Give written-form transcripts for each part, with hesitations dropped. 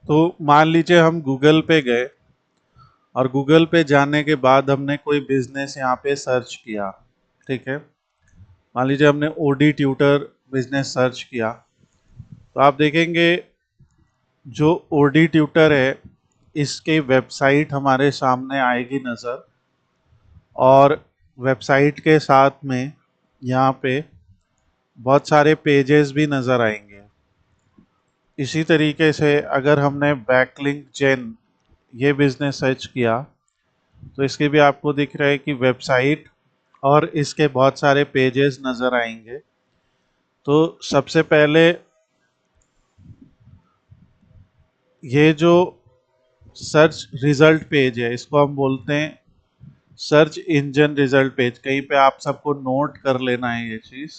तो मान लीजिए हम गूगल पे गए और गूगल पे जाने के बाद हमने कोई बिजनेस यहाँ पे सर्च किया, ठीक है। मान लीजिए हमने ओडी ट्यूटर बिजनेस सर्च किया, तो आप देखेंगे जो ओडी ट्यूटर है इसके वेबसाइट हमारे सामने आएगी नज़र, और वेबसाइट के साथ में यहाँ पे बहुत सारे पेजेस भी नज़र आएंगे। इसी तरीके से अगर हमने बैकलिंक जेन ये बिजनेस सर्च किया, तो इसके भी आपको दिख रहा है कि वेबसाइट और इसके बहुत सारे पेजेस नज़र आएंगे। तो सबसे पहले ये जो सर्च रिजल्ट पेज है इसको हम बोलते हैं सर्च इंजन रिजल्ट पेज। कहीं पे आप सबको नोट कर लेना है ये चीज़।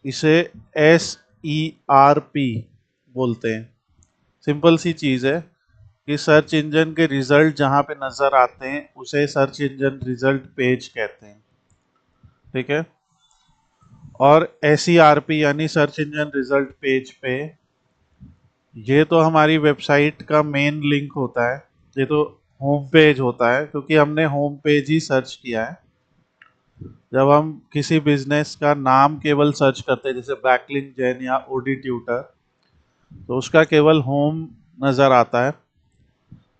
इसे SERP बोलते हैं। सिंपल सी चीज़ है कि सर्च इंजन के रिजल्ट जहाँ पे नज़र आते हैं उसे सर्च इंजन रिजल्ट पेज कहते हैं, ठीक है। और SERP यानी सर्च इंजन रिजल्ट पेज पे ये तो हमारी वेबसाइट का मेन लिंक होता है, ये तो होम पेज होता है क्योंकि हमने होम पेज ही सर्च किया है। जब हम किसी बिजनेस का नाम केवल सर्च करते हैं जैसे बैकलिंक जैन या ओडी ट्यूटर, तो उसका केवल होम नज़र आता है,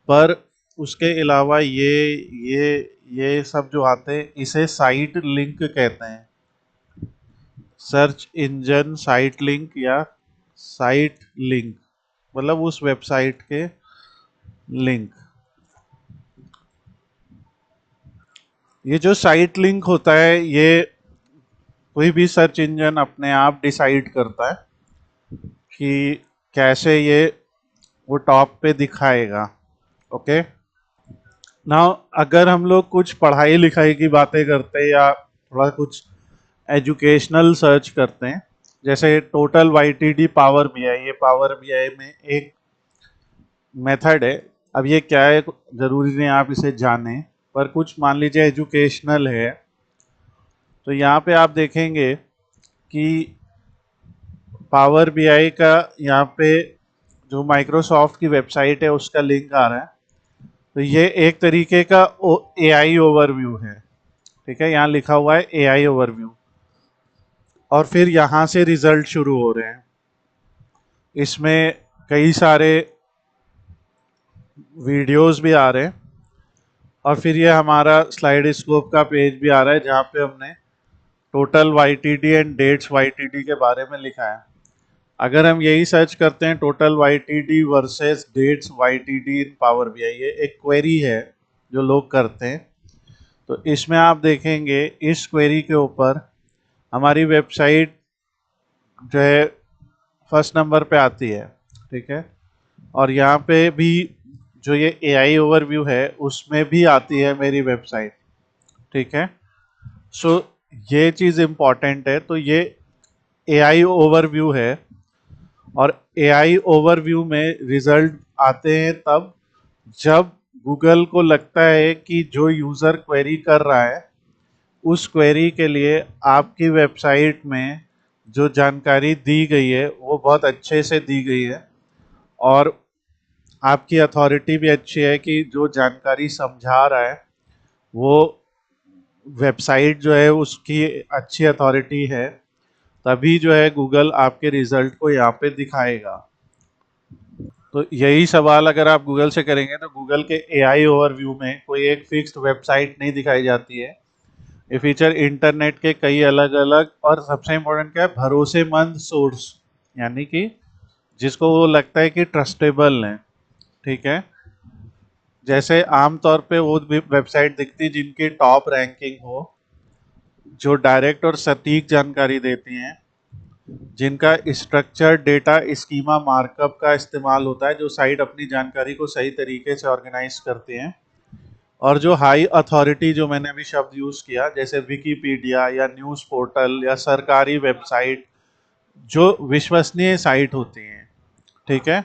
पर उसके अलावा ये सब जो आते हैं इसे साइट लिंक कहते हैं। सर्च इंजन साइट लिंक या साइट लिंक मतलब उस वेबसाइट के लिंक। ये जो साइट लिंक होता है ये कोई भी सर्च इंजन अपने आप डिसाइड करता है कि कैसे ये वो टॉप पे दिखाएगा, ओके। नाउ अगर हम लोग कुछ पढ़ाई लिखाई की बातें करते हैं या थोड़ा कुछ एजुकेशनल सर्च करते हैं, जैसे टोटल YTD पावर BI, ये पावर BI में एक मेथड है। अब ये क्या है ज़रूरी नहीं आप इसे जानें, पर कुछ मान लीजिए एजुकेशनल है, तो यहाँ पे आप देखेंगे कि पावर BI का यहाँ पे जो माइक्रोसॉफ्ट की वेबसाइट है उसका लिंक आ रहा है। तो ये एक तरीके का AI ओवरव्यू है, ठीक है। यहाँ लिखा हुआ है AI ओवरव्यू, और फिर यहाँ से रिजल्ट शुरू हो रहे हैं। इसमें कई सारे वीडियोस भी आ रहे हैं, और फिर ये हमारा स्लाइड स्कोप का पेज भी आ रहा है जहाँ पे हमने total YTD and dates YTD के बारे में लिखा है। अगर हम यही सर्च करते हैं total YTD versus dates YTD in power BI, ये एक क्वेरी है जो लोग करते हैं, तो इसमें आप देखेंगे इस क्वेरी के ऊपर हमारी वेबसाइट जो है फर्स्ट नंबर पे आती है, ठीक है। और यहाँ पे भी जो ये AI ओवरव्यू है उसमें भी आती है मेरी वेबसाइट, ठीक है। सो ये चीज़ इम्पॉर्टेंट है। तो ये AI ओवरव्यू है, और AI ओवरव्यू में रिजल्ट आते हैं तब जब गूगल को लगता है कि जो यूज़र क्वेरी कर रहा है उस क्वेरी के लिए आपकी वेबसाइट में जो जानकारी दी गई है वो बहुत अच्छे से दी गई है, और आपकी अथॉरिटी भी अच्छी है कि जो जानकारी समझा रहा है वो वेबसाइट जो है उसकी अच्छी अथॉरिटी है, तभी जो है गूगल आपके रिजल्ट को यहाँ पे दिखाएगा। तो यही सवाल अगर आप गूगल से करेंगे तो गूगल के AI ओवरव्यू में कोई एक फिक्स्ड वेबसाइट नहीं दिखाई जाती है। ये फीचर इंटरनेट के कई अलग अलग, और सबसे इम्पोर्टेंट क्या है, भरोसेमंद सोर्स, यानी कि जिसको वो लगता है कि ट्रस्टेबल है, ठीक है। जैसे आमतौर पे वो वेबसाइट दिखती है जिनकी टॉप रैंकिंग हो, जो डायरेक्ट और सटीक जानकारी देती हैं, जिनका स्ट्रक्चर डेटा स्कीमा मार्कअप का इस्तेमाल होता है, जो साइट अपनी जानकारी को सही तरीके से ऑर्गेनाइज करते हैं, और जो हाई अथॉरिटी जो मैंने अभी शब्द यूज़ किया जैसे विकिपीडिया या न्यूज़ पोर्टल या सरकारी वेबसाइट, जो विश्वसनीय साइट होती हैं, ठीक है।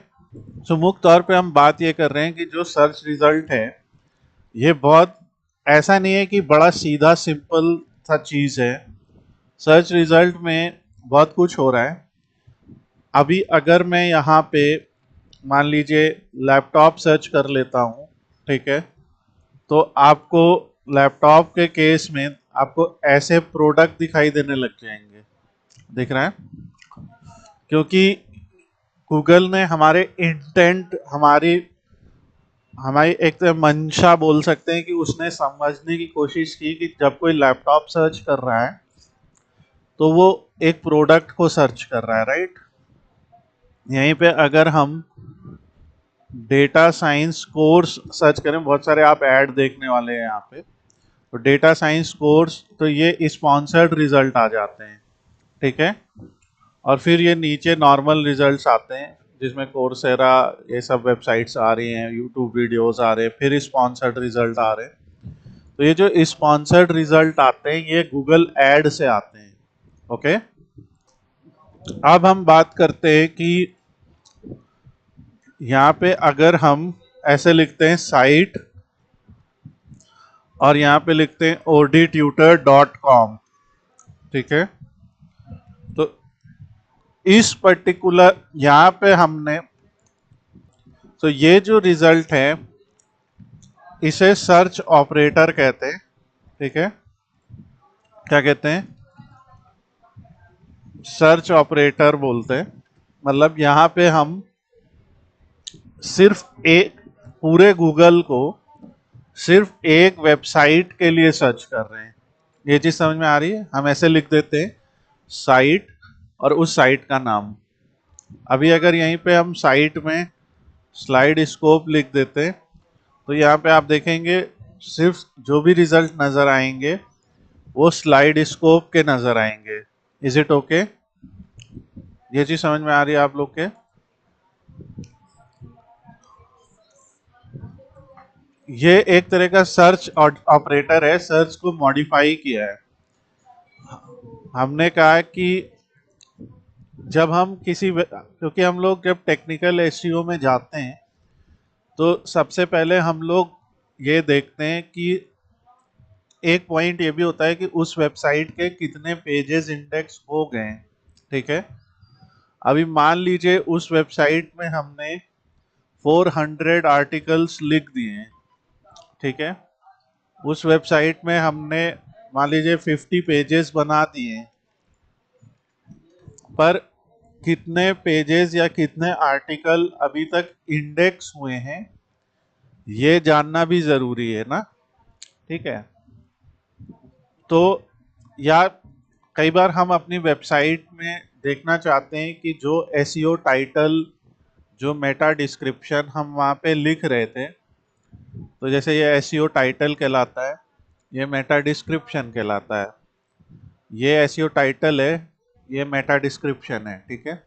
सो मुख्य तौर पे हम बात ये कर रहे हैं कि जो सर्च रिजल्ट है ये बहुत ऐसा नहीं है कि बड़ा सीधा सिंपल सा चीज़ है। सर्च रिजल्ट में बहुत कुछ हो रहा है। अभी अगर मैं यहाँ पे मान लीजिए लैपटॉप सर्च कर लेता हूँ, ठीक है, तो आपको लैपटॉप के केस में आपको ऐसे प्रोडक्ट दिखाई देने लग जाएंगे, दिख रहा है, क्योंकि गूगल ने हमारे इंटेंट, हमारी हमारी एक तो मंशा बोल सकते हैं कि उसने समझने की कोशिश की कि जब कोई लैपटॉप सर्च कर रहा है तो वो एक प्रोडक्ट को सर्च कर रहा है, राइट। यहीं पे अगर हम डेटा साइंस कोर्स सर्च करें, बहुत सारे आप ऐड देखने वाले हैं यहाँ पे, तो डेटा साइंस कोर्स, तो ये स्पॉन्सर्ड रिजल्ट आ जाते हैं, ठीक है। और फिर ये नीचे नॉर्मल रिजल्ट्स आते हैं जिसमें कोर्सेरा ये सब वेबसाइट्स आ रही हैं, यूट्यूब वीडियोस आ रहे हैं, फिर स्पॉन्सर्ड रिजल्ट आ रहे हैं। तो ये जो स्पॉन्सर्ड रिजल्ट आते हैं ये गूगल ऐड से आते हैं, ओके। अब हम बात करते हैं कि यहाँ पे अगर हम ऐसे लिखते हैं साइट और यहाँ पे लिखते हैं odtutor.com, ठीक है, तो इस पर्टिकुलर यहाँ पे हमने, तो ये जो रिजल्ट है इसे सर्च ऑपरेटर कहते हैं, ठीक है, क्या कहते हैं, सर्च ऑपरेटर बोलते हैं। मतलब यहाँ पे हम सिर्फ एक, पूरे गूगल को सिर्फ एक वेबसाइट के लिए सर्च कर रहे हैं। ये चीज समझ में आ रही है। हम ऐसे लिख देते हैं साइट और उस साइट का नाम। अभी अगर यहीं पे हम साइट में स्लाइड स्कोप लिख देते हैं तो यहाँ पे आप देखेंगे सिर्फ जो भी रिजल्ट नजर आएंगे वो स्लाइड स्कोप के नजर आएंगे। Is it okay? ये चीज समझ में आ रही है आप लोग के? ये एक तरह का सर्च ऑपरेटर है, सर्च को मॉडिफाई किया है। हमने कहा कि जब हम क्योंकि हम लोग जब टेक्निकल एसईओ में जाते हैं तो सबसे पहले हम लोग ये देखते हैं कि एक पॉइंट ये भी होता है कि उस वेबसाइट के कितने पेजेस इंडेक्स हो गए हैं, ठीक है। अभी मान लीजिए उस वेबसाइट में हमने 400 आर्टिकल्स लिख दिए हैं, ठीक है। उस वेबसाइट में हमने मान लीजिए 50 पेजेस बना दिए हैं, पर कितने पेजेस या कितने आर्टिकल अभी तक इंडेक्स हुए हैं ये जानना भी जरूरी है ना, ठीक है। तो या कई बार हम अपनी वेबसाइट में देखना चाहते हैं कि जो एसईओ टाइटल, जो मेटा डिस्क्रिप्शन हम वहाँ पे लिख रहे थे, तो जैसे ये एसईओ टाइटल कहलाता है, ये मेटा डिस्क्रिप्शन कहलाता है। ये एसईओ टाइटल है, ये मेटा डिस्क्रिप्शन है, ठीक है।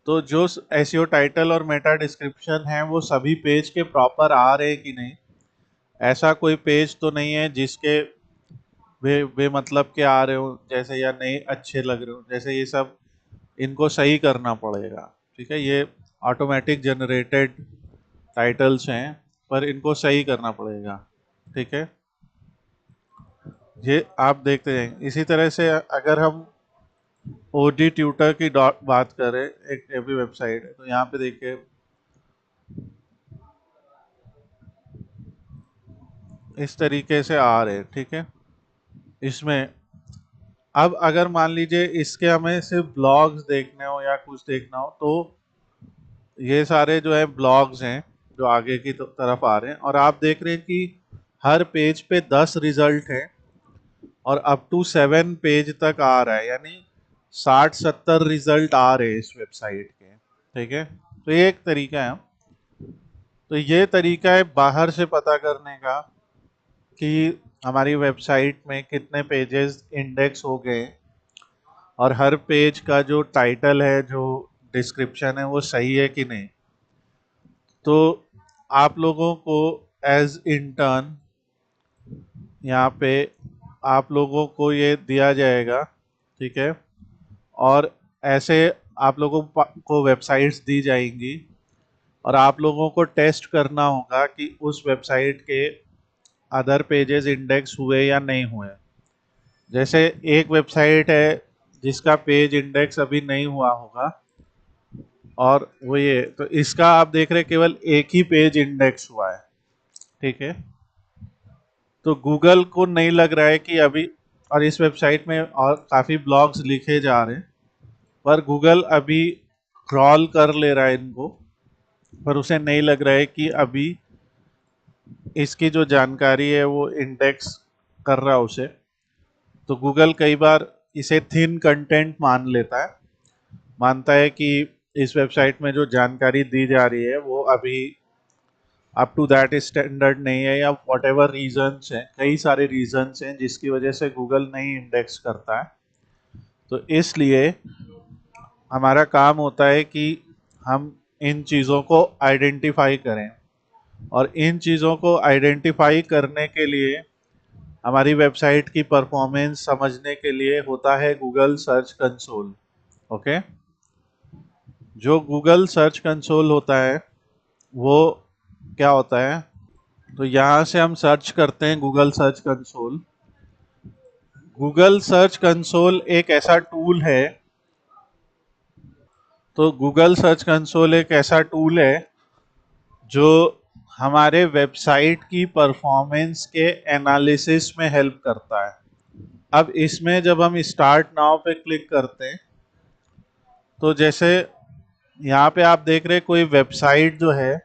तो जो एसईओ टाइटल और मेटा डिस्क्रिप्शन है वो सभी पेज के प्रॉपर आ रहे हैं कि नहीं, ऐसा कोई पेज तो नहीं है जिसके वे मतलब के आ रहे हो जैसे, या नहीं अच्छे लग रहे हो जैसे, ये सब इनको सही करना पड़ेगा, ठीक है। ये ऑटोमेटिक जनरेटेड टाइटल्स हैं पर इनको सही करना पड़ेगा, ठीक है। ये आप देखते हैं। इसी तरह से अगर हम ओडी ट्यूटर की बात करें, एक एवरी वेबसाइट है, तो यहाँ पे देखिए इस तरीके से आ रहे हैं, ठीक है। इसमें अब अगर मान लीजिए इसके हमें सिर्फ ब्लॉग्स देखने हो या कुछ देखना हो तो ये सारे जो है ब्लॉग्स हैं जो आगे की तरफ आ रहे हैं, और आप देख रहे हैं कि हर पेज पे 10 रिजल्ट हैं और अप टू 7 पेज तक आ रहा है, यानी 60-70 रिजल्ट आ रहे हैं इस वेबसाइट के, ठीक है। तो ये एक तरीका है। तो ये तरीका है बाहर से पता करने का कि हमारी वेबसाइट में कितने पेजेस इंडेक्स हो गए और हर पेज का जो टाइटल है, जो डिस्क्रिप्शन है, वो सही है कि नहीं। तो आप लोगों को एज इंटर्न यहाँ पे आप लोगों को ये दिया जाएगा, ठीक है। और ऐसे आप लोगों को वेबसाइट्स दी जाएंगी और आप लोगों को टेस्ट करना होगा कि उस वेबसाइट के अदर पेजेस इंडेक्स हुए या नहीं हुए। जैसे एक वेबसाइट है जिसका पेज इंडेक्स अभी नहीं हुआ होगा, और वो ये तो इसका आप देख रहे हैं केवल एक ही पेज इंडेक्स हुआ है, ठीक है। तो गूगल को नहीं लग रहा है कि अभी, और इस वेबसाइट में और काफ़ी ब्लॉग्स लिखे जा रहे हैं, पर गूगल अभी क्रॉल कर ले रहा है इनको, पर उसे नहीं लग रहा है कि अभी इसकी जो जानकारी है वो इंडेक्स कर रहा है उसे। तो गूगल कई बार इसे थिन कंटेंट मान लेता है, मानता है कि इस वेबसाइट में जो जानकारी दी जा रही है वो अभी अप टू दैट स्टैंडर्ड नहीं है, या वॉट एवर रीजन्स हैं, कई सारे रीजन्स हैं जिसकी वजह से गूगल नहीं इंडेक्स करता है। तो इसलिए हमारा काम होता है कि हम इन चीज़ों को आइडेंटिफाई करें, और इन चीज़ों को आइडेंटिफाई करने के लिए हमारी वेबसाइट की परफॉर्मेंस समझने के लिए होता है गूगल सर्च कंसोल। ओके, जो गूगल सर्च कंसोल होता है वो क्या होता है, तो यहाँ से हम सर्च करते हैं Google search console. Google search console एक ऐसा टूल है, तो गूगल सर्च कंसोल एक ऐसा टूल है जो हमारे वेबसाइट की परफॉर्मेंस के एनालिसिस में हेल्प करता है। अब इसमें जब हम स्टार्ट नाउ पे क्लिक करते हैं, तो जैसे यहाँ पे आप देख रहे हैं कोई वेबसाइट जो है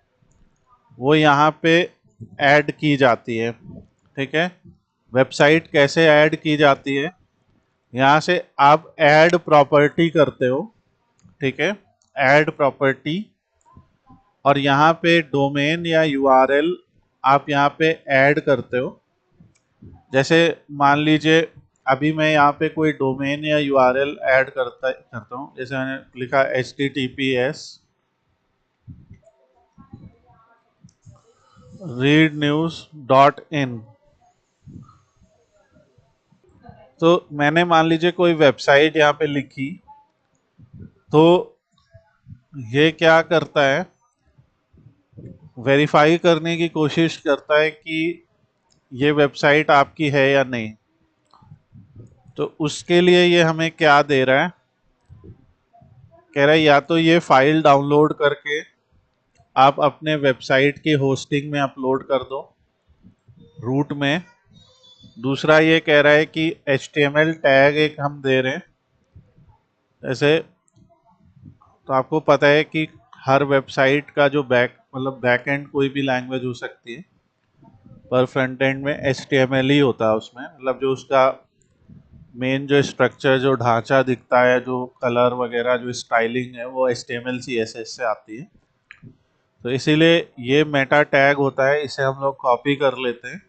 वो यहाँ पे ऐड की जाती है, ठीक है। वेबसाइट कैसे ऐड की जाती है, यहाँ से आप ऐड प्रॉपर्टी करते हो, ठीक है, ऐड प्रॉपर्टी, और यहाँ पे डोमेन या यूआरएल आप यहाँ पे ऐड करते हो। जैसे मान लीजिए अभी मैं यहाँ पे कोई डोमेन या यूआरएल ऐड करता हूँ, जैसे मैंने लिखा https readnews.in। तो मैंने मान लीजिए कोई वेबसाइट यहाँ पे लिखी, तो ये क्या करता है, वेरीफाई करने की कोशिश करता है कि ये वेबसाइट आपकी है या नहीं। तो उसके लिए ये हमें क्या दे रहा है, कह रहा है या तो ये फाइल डाउनलोड करके आप अपने वेबसाइट की होस्टिंग में अपलोड कर दो रूट में। दूसरा ये कह रहा है कि HTML टैग एक हम दे रहे हैं, जैसे तो आपको पता है कि हर वेबसाइट का जो बैक एंड कोई भी लैंग्वेज हो सकती है, पर फ्रंट एंड में HTML ही होता है उसमें, मतलब जो उसका मेन जो स्ट्रक्चर, जो ढांचा दिखता है, जो कलर वगैरह, जो स्टाइलिंग है, वो HTML CSS से आती है। तो इसीलिए ये मेटा टैग होता है, इसे हम लोग कॉपी कर लेते हैं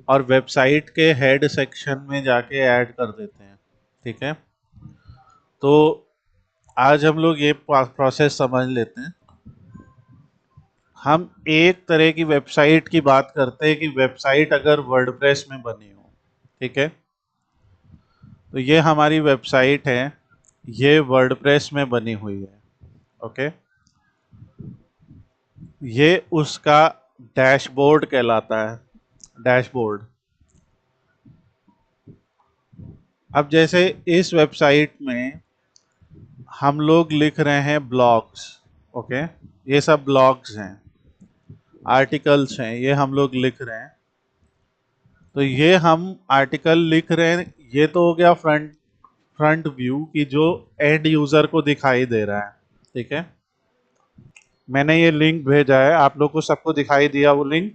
और वेबसाइट के हेड सेक्शन में जाके ऐड कर देते हैं, ठीक है। तो आज हम लोग ये प्रोसेस समझ लेते हैं। हम एक तरह की वेबसाइट की बात करते हैं कि वेबसाइट अगर वर्डप्रेस में बनी हो, ठीक है। तो ये हमारी वेबसाइट है, ये वर्डप्रेस में बनी हुई है, ओके। ये उसका डैशबोर्ड कहलाता है, डैशबोर्ड। अब जैसे इस वेबसाइट में हम लोग लिख रहे हैं ब्लॉग्स, ओके, ये सब ब्लॉग्स हैं, आर्टिकल्स हैं, ये हम लोग लिख रहे हैं। तो ये हम आर्टिकल लिख रहे हैं, ये तो हो गया फ्रंट फ्रंट व्यू की जो एंड यूजर को दिखाई दे रहा है, ठीक है। मैंने ये लिंक भेजा है, आप लोग को सबको दिखाई दिया वो लिंक।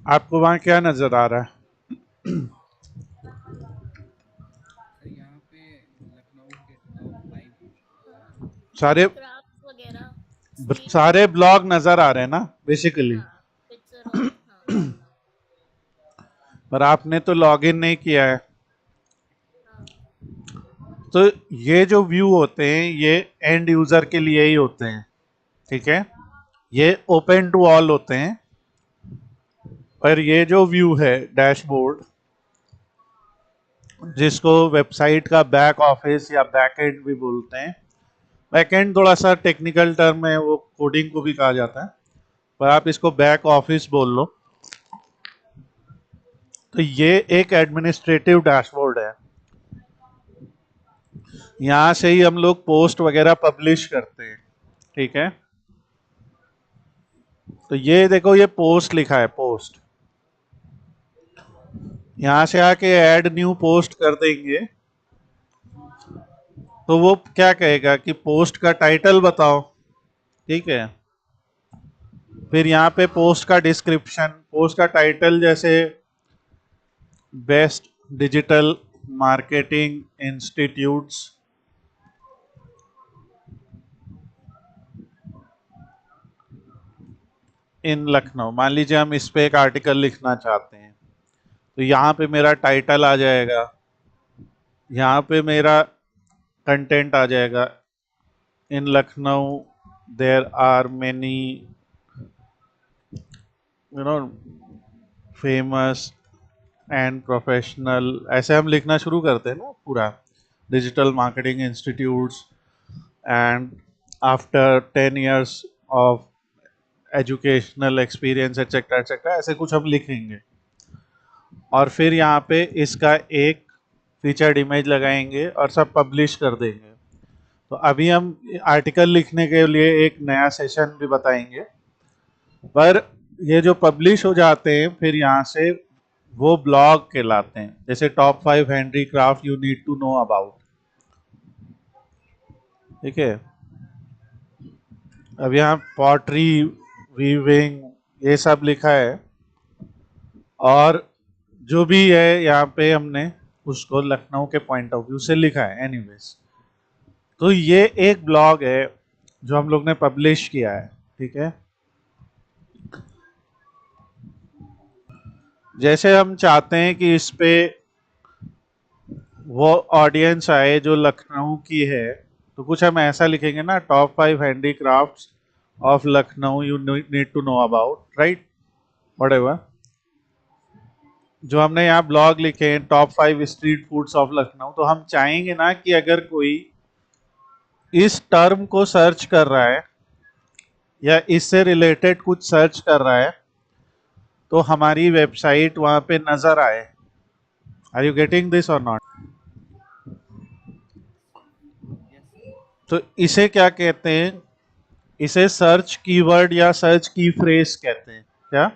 आपको वहां क्या नजर आ रहा है? यहाँ पे लखनऊ के टॉप 5 सारे क्राफ्ट वगैरह, स्ट्रीट सारे फूड। ब्लॉग नजर आ रहे हैं ना बेसिकली। हाँ, पिक्चर और हाँ। पर आपने तो लॉगिन नहीं किया है। हाँ। तो ये जो व्यू होते हैं ये एंड यूजर के लिए ही होते हैं, ठीक है। ये ओपन टू ऑल होते हैं, पर ये जो व्यू है डैशबोर्ड, जिसको वेबसाइट का बैक ऑफिस या बैक एंड भी बोलते हैं, बैक एंड थोड़ा सा टेक्निकल टर्म है, वो कोडिंग को भी कहा जाता है, पर आप इसको बैक ऑफिस बोल लो। तो ये एक एडमिनिस्ट्रेटिव डैशबोर्ड है, यहाँ से ही हम लोग पोस्ट वगैरह पब्लिश करते हैं, ठीक है। तो ये देखो, ये पोस्ट लिखा है, पोस्ट। यहाँ से आके ऐड न्यू पोस्ट कर देंगे तो वो क्या कहेगा कि पोस्ट का टाइटल बताओ, ठीक है। फिर यहाँ पे पोस्ट का डिस्क्रिप्शन, पोस्ट का टाइटल जैसे बेस्ट डिजिटल मार्केटिंग इंस्टीट्यूट्स इन लखनऊ, मान लीजिए हम इस पे एक आर्टिकल लिखना चाहते हैं, तो यहाँ पे मेरा टाइटल आ जाएगा, यहाँ पे मेरा कंटेंट आ जाएगा। In Lucknow there are many famous and professional, ऐसे हम लिखना शुरू करते हैं ना पूरा, digital marketing institutes and after 10 years of educational experience etcetera etcetera, ऐसे कुछ हम लिखेंगे। और फिर यहाँ पे इसका एक फीचर्ड इमेज लगाएंगे और सब पब्लिश कर देंगे। तो अभी हम आर्टिकल लिखने के लिए एक नया सेशन भी बताएंगे, पर ये जो पब्लिश हो जाते हैं फिर यहाँ से वो ब्लॉग कहलाते हैं, जैसे top 5 handicraft you need to know about, ठीक है। अब यहाँ पॉटरी, वीविंग, ये सब लिखा है, और जो भी है यहाँ पे हमने उसको लखनऊ के पॉइंट ऑफ व्यू से लिखा है एनीवेज। तो ये एक ब्लॉग है जो हम लोग ने पब्लिश किया है, ठीक है। जैसे हम चाहते हैं कि इस पे वो ऑडियंस आए जो लखनऊ की है, तो कुछ हम ऐसा लिखेंगे ना, top 5 handicrafts of Lucknow you need to know about, right, whatever. जो हमने यहाँ ब्लॉग लिखे हैं top 5 street foods of Lucknow, तो हम चाहेंगे ना कि अगर कोई इस टर्म को सर्च कर रहा है या इससे रिलेटेड कुछ सर्च कर रहा है तो हमारी वेबसाइट वहां पे नजर आए। आर यू गेटिंग दिस और नॉट? Yes sir. तो इसे क्या कहते हैं? इसे सर्च कीवर्ड या सर्च की फ्रेज कहते हैं। क्या?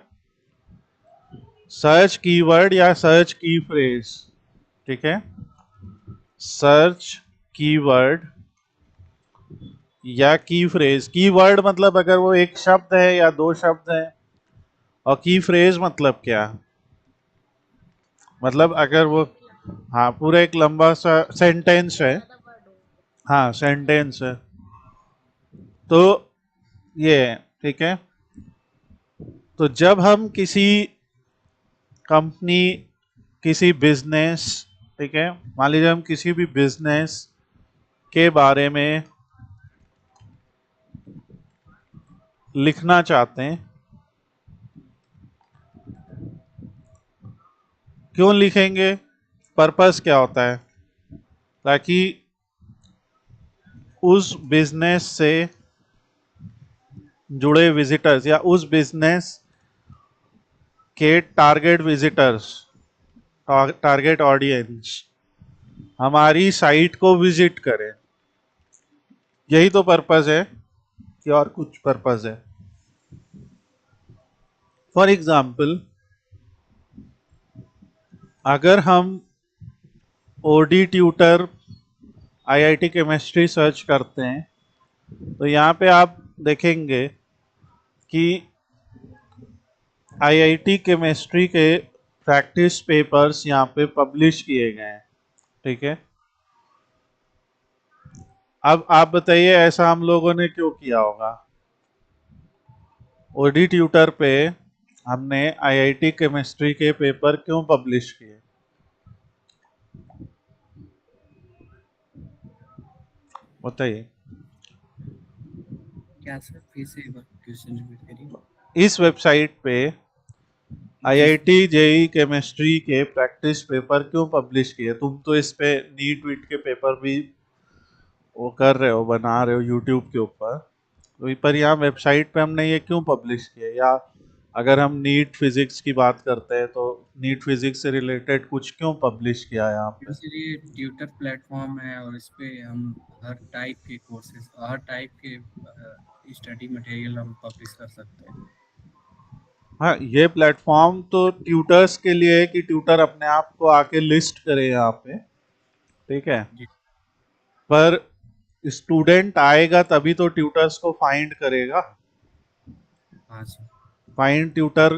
सर्च कीवर्ड या सर्च की फ्रेज, ठीक है। सर्च कीवर्ड या की फ्रेज। कीवर्ड मतलब अगर वो एक शब्द है या दो शब्द है, और की फ्रेज मतलब क्या, मतलब अगर वो, हाँ, पूरा एक लंबा सा सेंटेंस है, ज्यादा वर्ड हो। हाँ सेंटेंस है, तो ये है, ठीक है। तो जब हम किसी कंपनी, किसी बिजनेस, ठीक है, मान लीजिए हम किसी भी बिजनेस के बारे में लिखना चाहते हैं, क्यों लिखेंगे, पर्पस क्या होता है, ताकि उस बिजनेस से जुड़े विजिटर्स या उस बिजनेस के टारगेट विजिटर्स, टारगेट ऑडियंस हमारी साइट को विजिट करें। यही तो पर्पस है, कि और कुछ पर्पस है? फॉर एग्जाम्पल, अगर हम OD tutor IIT chemistry search करते हैं तो यहाँ पे आप देखेंगे कि आईआईटी केमिस्ट्री के प्रैक्टिस पेपर्स यहाँ पे पब्लिश किए गए हैं, ठीक है। अब आप बताइए ऐसा हम लोगों ने क्यों किया होगा? ओडी ट्यूटर पे हमने आईआईटी केमिस्ट्री के पेपर क्यों पब्लिश किए, बताइए। क्या सर, फिर से एक बार क्वेश्चन रिपीट करिए। इस वेबसाइट पे जी आईआईटी जेई केमिस्ट्री के प्रैक्टिस पेपर क्यों पब्लिश किए? तुम तो इस पे नीट वीट के पेपर भी वो कर रहे हो, बना रहे हो यूट्यूब के ऊपर, तो पर यहाँ वेबसाइट पे हमने ये क्यों पब्लिश किए? या अगर हम नीट फिजिक्स की बात करते हैं तो नीट फिजिक्स से रिलेटेड कुछ क्यों पब्लिश किया है यहाँ पे? क्योंकि ये ट्यूटर प्लेटफॉर्म है और इस पे हम हर टाइप के कोर्सेज, हर टाइप के स्टडी मटेरियल हम पब्लिश कर सकते हैं। हाँ, ये प्लेटफॉर्म तो ट्यूटर्स के लिए है कि ट्यूटर अपने आप को आके लिस्ट करे यहाँ पे, ठीक है। जी। पर स्टूडेंट आएगा तभी तो ट्यूटर्स को फाइंड करेगा। हाँ सर। फाइंड ट्यूटर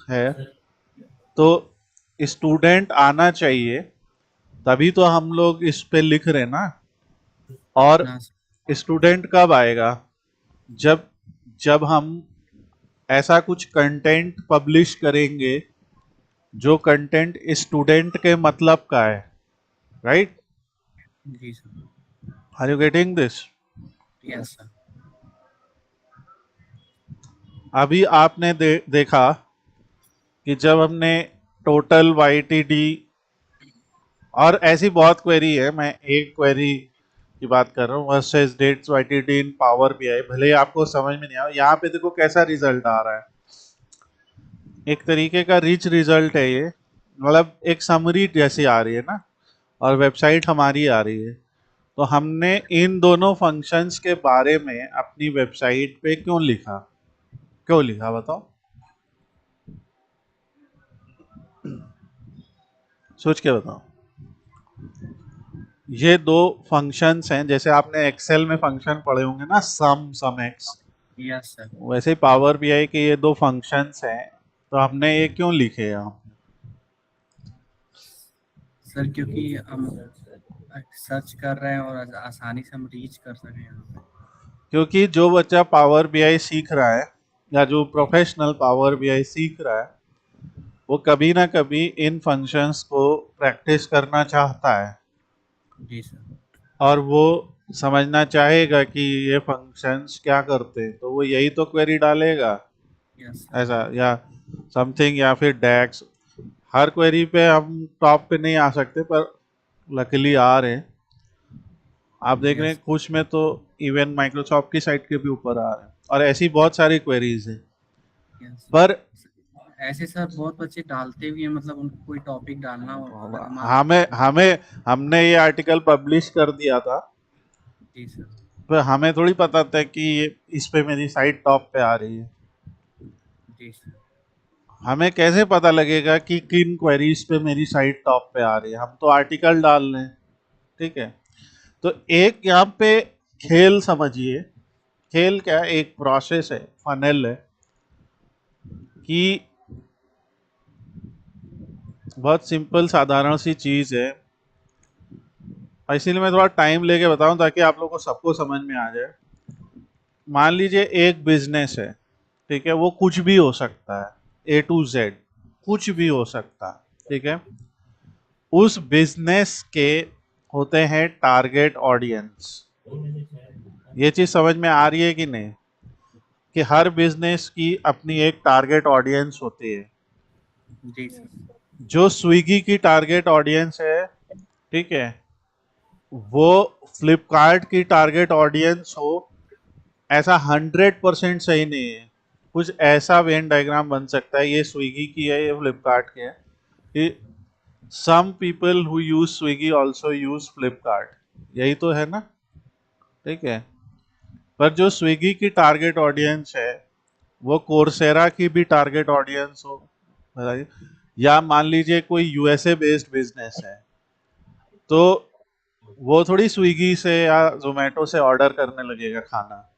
है तो स्टूडेंट आना चाहिए, तभी तो हम लोग इस पे लिख रहे हैं ना। और हाँ सर। स्टूडेंट कब आएगा? जब जब हम ऐसा कुछ कंटेंट पब्लिश करेंगे जो कंटेंट स्टूडेंट के मतलब का है, राइट? जी sir. Are you getting this? Yes sir. अभी आपने देखा कि जब हमने टोटल वाईटीडी और ऐसी बहुत क्वेरी है, मैं एक क्वेरी की बात कर रहा हूँ, वर्सेस डेट्स वाईटीडी इन पावर बीआई, भले ही आपको समझ में नहीं आया। यहाँ पे देखो कैसा रिजल्ट आ रहा है, एक तरीके का रिच रिजल्ट है ये, मतलब एक समरी जैसी आ रही है ना, और वेबसाइट हमारी आ रही है। तो हमने इन दोनों फंक्शंस के बारे में अपनी वेबसाइट पे क्यों लिखा? क्यों लिखा बताओ, सोच के बताओ। ये दो फंक्शंस हैं, जैसे आपने एक्सेल में फंक्शन पढ़े होंगे ना, सम एक्स, यस सर। वैसे ही पावर बीआई के ये दो फंक्शंस हैं। तो हमने ये क्यों लिखे यहाँ? सर क्योंकि हम सर्च कर रहे हैं और आसानी से हम रीच कर सकें यहाँ पे। क्योंकि जो बच्चा पावर बीआई सीख रहा है या जो प्रोफेशनल पावर बीआई सीख रहा है, वो कभी ना कभी इन फंक्शंस को प्रैक्टिस करना चाहता है जी सर। और वो समझना चाहेगा कि ये फंक्शंस क्या करते हैं, तो वो यही तो क्वेरी डालेगा यस सर। ऐसा, या समथिंग, या फिर डैक्स। हर क्वेरी पे हम टॉप पे नहीं आ सकते, पर लकीली आ रहे हैं। आप देख रहे हैं यस। कुछ में तो इवन माइक्रोसॉफ्ट की साइट के भी ऊपर आ रहे हैं, और ऐसी बहुत सारी क्वेरीज हैं। यस। पर ऐसे सर बहुत बच्चे डालते भी हैं, मतलब उनको कोई टॉपिक डालना हो अगर मान हमें हमें हमने ये आर्टिकल पब्लिश कर दिया था, जी सर। पर हमें थोड़ी पता था कि इस पे मेरी साइट टॉप पे आ रही है। जी सर। हमें कैसे पता लगेगा कि किन क्वेरीज पे मेरी साइट टॉप पे आ रही है? हम तो आर्टिकल डाल रहे हैं, ठीक है। तो एक यहाँ पे खेल समझिए, खेल क्या है, एक प्रोसेस है, फनल है, कि बहुत सिंपल साधारण सी चीज है। और इसीलिए मैं थोड़ा टाइम लेके बताऊं ताकि आप लोगों को सबको समझ में आ जाए। मान लीजिए एक बिजनेस है, ठीक है, वो कुछ भी हो सकता है, A to Z, कुछ भी हो सकता है, ठीक है। उस बिजनेस के होते हैं टारगेट ऑडियंस। ये चीज समझ में आ रही है कि नहीं, कि हर बिजनेस की अपनी एक टारगेट ऑडियंस होती है। जी सर। जो स्विगी की टारगेट ऑडियंस है, ठीक है, वो फ्लिपकार्ट की टारगेट ऑडियंस हो, ऐसा 100% सही नहीं है। कुछ ऐसा वेन डायग्राम बन सकता है, ये स्विगी की है, ये फ्लिपकार्ट की है, कि some people who use Swiggy also use Flipkart, यही तो है ना, ठीक है। पर जो स्विगी की टारगेट ऑडियंस है वो कोर्सेरा की भी टारगेट ऑडियंस हो, बताइए। या मान लीजिए कोई यूएसए बेस्ड बिजनेस है, तो वो थोड़ी स्विगी से या जोमेटो से ऑर्डर करने लगेगा खाना,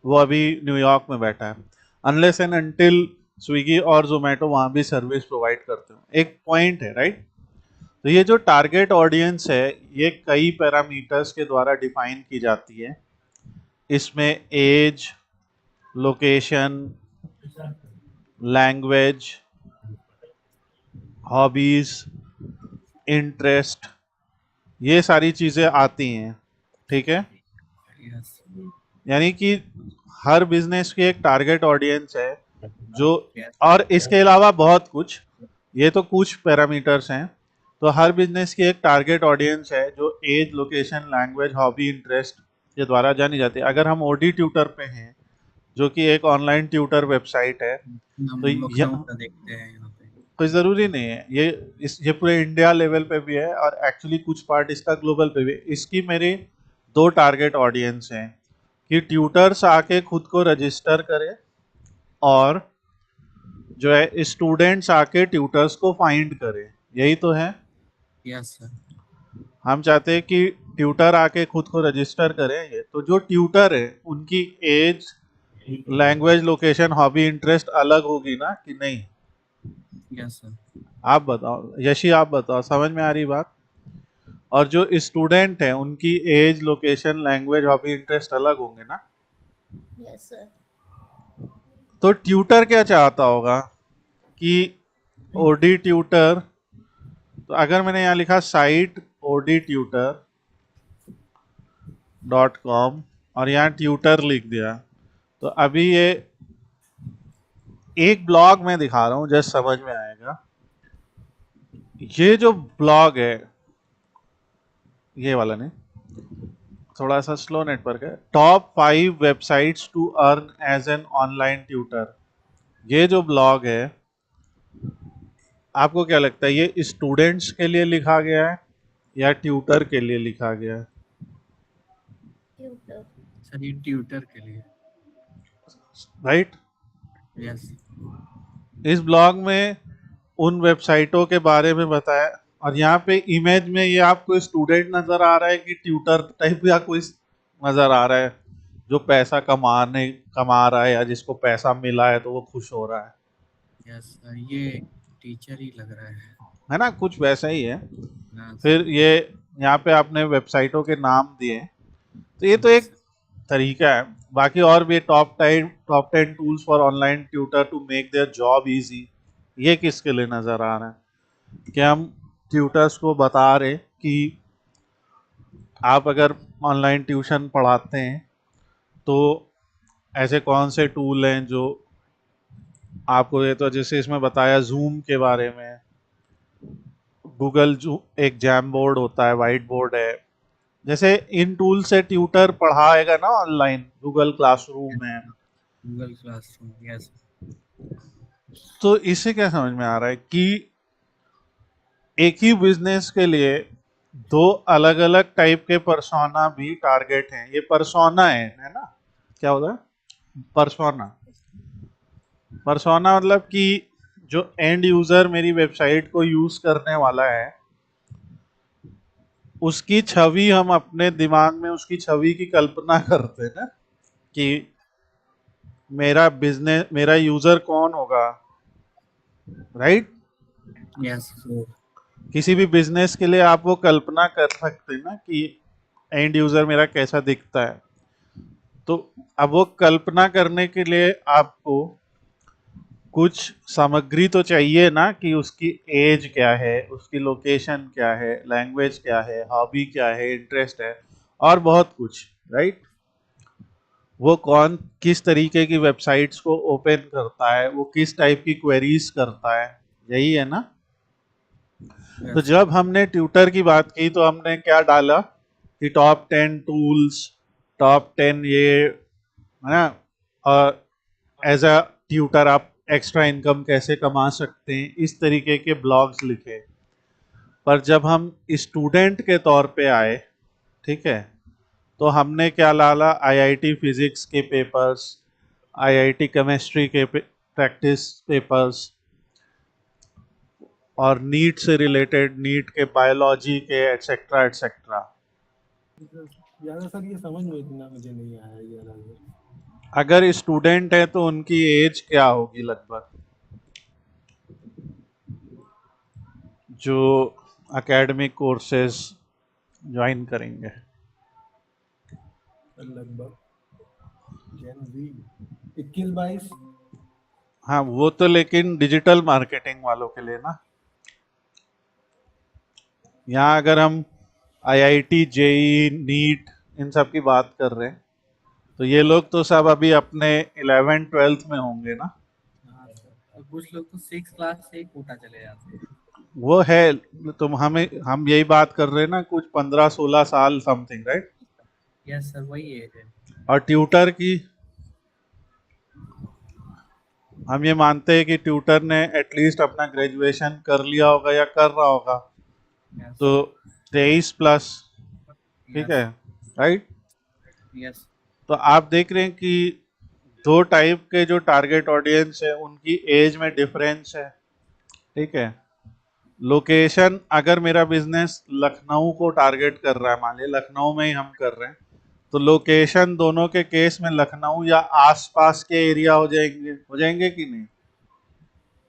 वो अभी न्यूयॉर्क में बैठा है, अनलेस एंड अनटिल स्विगी और जोमेटो वहां भी सर्विस प्रोवाइड करते हो। एक पॉइंट है, राइट? तो ये जो टारगेट ऑडियंस है, ये कई पैरामीटर्स के द्वारा डिफाइन की जाती है। इसमें age, location, language, hobbies, interest, ये सारी चीजें आती हैं, ठीक है। यस। यानी कि हर बिजनेस की एक टारगेट ऑडियंस है जो, यस। और इसके अलावा बहुत कुछ, ये तो कुछ पैरामीटर्स हैं। तो हर बिजनेस की एक टारगेट ऑडियंस है जो age, location, language, hobby, interest के द्वारा जानी जाती है। अगर हम ओडी ट्यूटर पे हैं, जो कि एक ऑनलाइन ट्यूटर वेबसाइट है। हम तो लखनऊ का देखते हैं यहाँ पे। कोई ज़रूरी नहीं है, ये पूरे इंडिया लेवल पे भी है और एक्चुअली कुछ पार्ट इसका ग्लोबल पे भी है। इसकी मेरी 2 टारगेट ऑडियंस हैं कि ट्यूटर्स आके खुद को रजिस्टर करें और जो है स्टूडेंट्स आके ट्यूटर्स को फाइंड करें। यही तो है। Yes sir. हम चाहते हैं कि ट्यूटर आके खुद को रजिस्टर करें। ये तो जो ट्यूटर है उनकी age, language, location, hobby, interest अलग होगी ना कि नहीं? Yes sir. आप बताओ यशी, आप बताओ, समझ में आ रही बात? और जो स्टूडेंट है उनकी age, location, language, hobby, interest अलग होंगे ना? Yes sir. तो ट्यूटर क्या चाहता होगा कि ओडी ट्यूटर, तो अगर मैंने यहाँ लिखा साइट odtutor.com और यहाँ ट्यूटर लिख दिया, तो अभी ये एक ब्लॉग मैं दिखा रहा हूँ, जस्ट समझ में आएगा। ये जो ब्लॉग है, ये वाला नहीं, थोड़ा सा स्लो नेटवर्क है। Top 5 websites to earn as an online tutor. ये जो ब्लॉग है, आपको क्या लगता है ये स्टूडेंट्स के लिए लिखा गया है या ट्यूटर के लिए लिखा गया है? ट्यूटर। सर ये ट्यूटर के लिए। राइट। यस। इस ब्लॉग में उन वेबसाइटों के बारे में बताया और यहाँ पे इमेज में ये आपको स्टूडेंट नजर आ रहा है कि ट्यूटर टाइप या कोई नजर आ रहा है जो पैसा कमा रहा है या जिसको पैसा मिला है तो वो खुश हो रहा यस सर, ये टीचर ही लग रहा है ना? कुछ वैसा ही है। हाँ सर। फिर ये यहाँ पे आपने वेबसाइटों के नाम दिए, तो ये तो एक तरीका है। बाकी और भी top 10 tools for online tutor to make their job easy. ये किसके लिए नजर आ रहा है कि हम ट्यूटर्स को बता रहे कि आप अगर ऑनलाइन ट्यूशन पढ़ाते हैं तो ऐसे कौन से टूल हैं जो आपको, ये तो जैसे इसमें बताया जूम के बारे में, गूगल एक जैम बोर्ड होता है, वाइट बोर्ड है, जैसे इन टूल से ट्यूटर पढ़ाएगा ना ऑनलाइन, गूगल क्लासरूम है। Google classroom. यस। तो इससे क्या समझ में आ रहा है कि एक ही बिजनेस के लिए 2 अलग अलग टाइप के पर्सोना भी टारगेट हैं। ये पर्सोना है ना? क्या होता है पर्सोना? पर्सोना मतलब कि जो एंड यूजर मेरी वेबसाइट को यूज करने वाला है, उसकी छवि, हम अपने दिमाग में उसकी छवि की कल्पना करते हैं ना कि मेरा यूजर कौन होगा, राइट? यस। किसी भी बिजनेस के लिए आप वो कल्पना कर सकते हैं ना कि एंड यूजर मेरा कैसा दिखता है। तो अब वो कल्पना करने के लिए आपको कुछ सामग्री तो चाहिए ना कि उसकी एज क्या है, उसकी लोकेशन क्या है, लैंग्वेज क्या है, हॉबी क्या है, इंटरेस्ट है और बहुत कुछ, राइट? वो कौन किस तरीके की वेबसाइट्स को ओपन करता है, वो किस टाइप की क्वेरीज करता है, यही है ना? तो जब हमने ट्यूटर की बात की तो हमने क्या डाला कि टॉप 10 टूल्स, टॉप 10 ये, है ना, और एज अ ट्यूटर आप एक्स्ट्रा इनकम कैसे कमा सकते हैं, इस तरीके के ब्लॉग्स लिखे। पर जब हम स्टूडेंट के तौर पे आए, ठीक है, तो हमने क्या डाला? आईआईटी फिजिक्स के पेपर्स, आईआईटी केमिस्ट्री के प्रैक्टिस पेपर्स और नीट से रिलेटेड, नीट के बायोलॉजी के, एटसेट्रा एटसेट्रा। ज्यादा सर ये समझ में इतना मुझे नहीं आया ज्यादा। अगर स्टूडेंट है तो उनकी एज क्या होगी लगभग, जो एकेडमिक कोर्सेज ज्वाइन करेंगे? लगभग जेन जी 21-22। हाँ, वो तो लेकिन डिजिटल मार्केटिंग वालों के लिए ना। यहाँ अगर हम आईआईटी, जेई, नीट इन सब की बात कर रहे हैं तो ये लोग तो सब अभी अपने 11th-12th में होंगे ना। हाँ सर, और कुछ लोग तो 6 क्लास से ही कोटा चले जाते हैं। वो है, हम यही बात कर रहे हैं ना, कुछ 15-16 साल समथिंग, राइट? यस सर, वही एज है। और ट्यूटर की हम ये मानते हैं कि ट्यूटर ने एटलीस्ट अपना ग्रेजुएशन कर लिया होगा या कर रहा होगा, Yes. तो 23+, ठीक है, राइट। Yes. तो आप देख रहे हैं कि दो टाइप के जो टारगेट ऑडियंस है उनकी एज में डिफरेंस है, ठीक है। लोकेशन, अगर मेरा बिजनेस लखनऊ को टारगेट कर रहा है, मान लिया लखनऊ में ही हम कर रहे हैं, तो लोकेशन दोनों के केस में लखनऊ या आसपास के एरिया हो जाएंगे कि नहीं?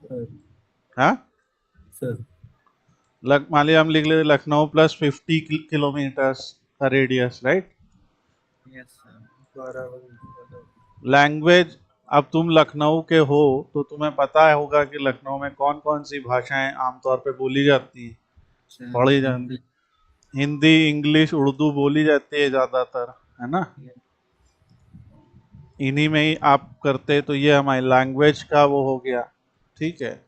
सर हाँ, सर मान लिया हम लिख ले लखनऊ प्लस 50 किलोमीटर्स का radius, right. Yes, sir. 12 language, अब तुम लखनऊ के हो तो तुम्हें पता होगा कि लखनऊ में कौन कौन सी भाषाएं आमतौर पे बोली जाती हैं, Sir, पढ़ी जाती। English. हिंदी, इंग्लिश, उर्दू बोली जाती है ज़्यादातर, है ना। Yes. इन्हीं में ही आप करते, तो ये हमारी लैंग्वेज का वो हो गया, ठीक है।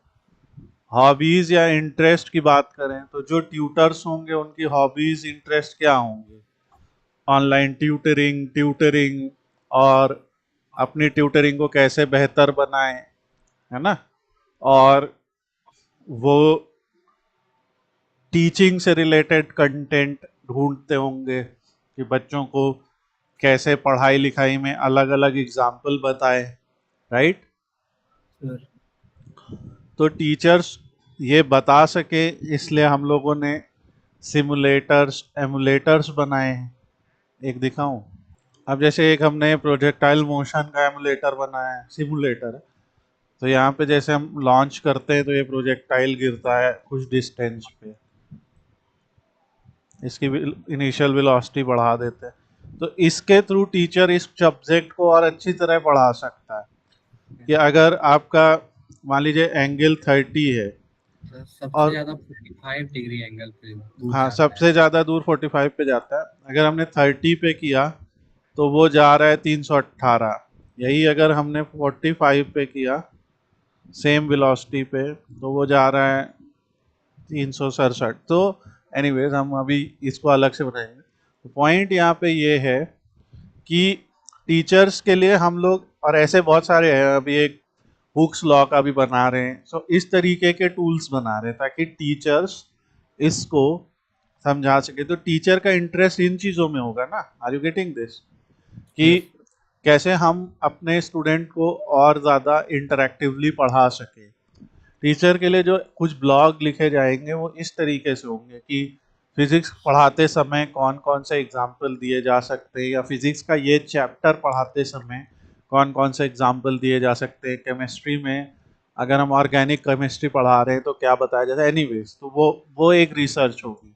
हॉबीज या इंटरेस्ट की बात करें तो जो ट्यूटर्स होंगे उनकी हॉबीज इंटरेस्ट क्या होंगे? ऑनलाइन ट्यूटरिंग और अपनी ट्यूटरिंग को कैसे बेहतर बनाएं, है ना। और वो टीचिंग से रिलेटेड कंटेंट ढूंढते होंगे कि बच्चों को कैसे पढ़ाई लिखाई में अलग अलग एग्जाम्पल बताए, राइट। सर तो टीचर्स ये बता सके इसलिए हम लोगों ने सिमुलेटर्स, एमुलेटर्स बनाए हैं। एक दिखाऊं? अब जैसे एक हमने प्रोजेक्टाइल मोशन का एमुलेटर बनाया है, सिमुलेटर। तो यहाँ पे जैसे हम लॉन्च करते हैं तो ये प्रोजेक्टाइल गिरता है कुछ डिस्टेंस पे, इसकी इनिशियल वेलोसिटी बढ़ा देते हैं। तो इसके थ्रू टीचर इस सब्जेक्ट को और अच्छी तरह पढ़ा सकता है कि अगर आपका मान लीजिए एंगल 30 है सर सबसे और ज्यादा 45 डिग्री एंगल पे दूर हाँ, जाता सबसे ज़्यादा दूर 45 पे जाता है। अगर हमने 30 पे किया तो वो जा रहा है 318। यही अगर हमने 45 पे किया सेम वेलोसिटी पे तो वो जा रहा है 367। तो एनीवेज हम अभी इसको अलग से बनाएंगे। पॉइंट यहाँ पे ये है कि टीचर्स के लिए हम लोग, और ऐसे बहुत सारे हैं, अभी एक हुक्स लॉ का भी बना रहे हैं, सो इस तरीके के टूल्स बना रहे हैं ताकि टीचर्स इसको समझा सके। तो टीचर का इंटरेस्ट इन चीज़ों में होगा ना, आर यू गेटिंग दिस, कि कैसे हम अपने स्टूडेंट को और ज़्यादा इंटरेक्टिवली पढ़ा सके। टीचर के लिए जो कुछ ब्लॉग लिखे जाएंगे वो इस तरीके से होंगे कि फिजिक्स पढ़ाते समय कौन कौन से एग्जाम्पल दिए जा सकते हैं, या फिजिक्स का ये चैप्टर पढ़ाते समय कौन कौन से एग्जाम्पल दिए जा सकते हैं। केमिस्ट्री में अगर हम ऑर्गेनिक केमिस्ट्री पढ़ा रहे हैं तो क्या बताया जाता है। एनीवेज, तो वो एक रिसर्च होगी,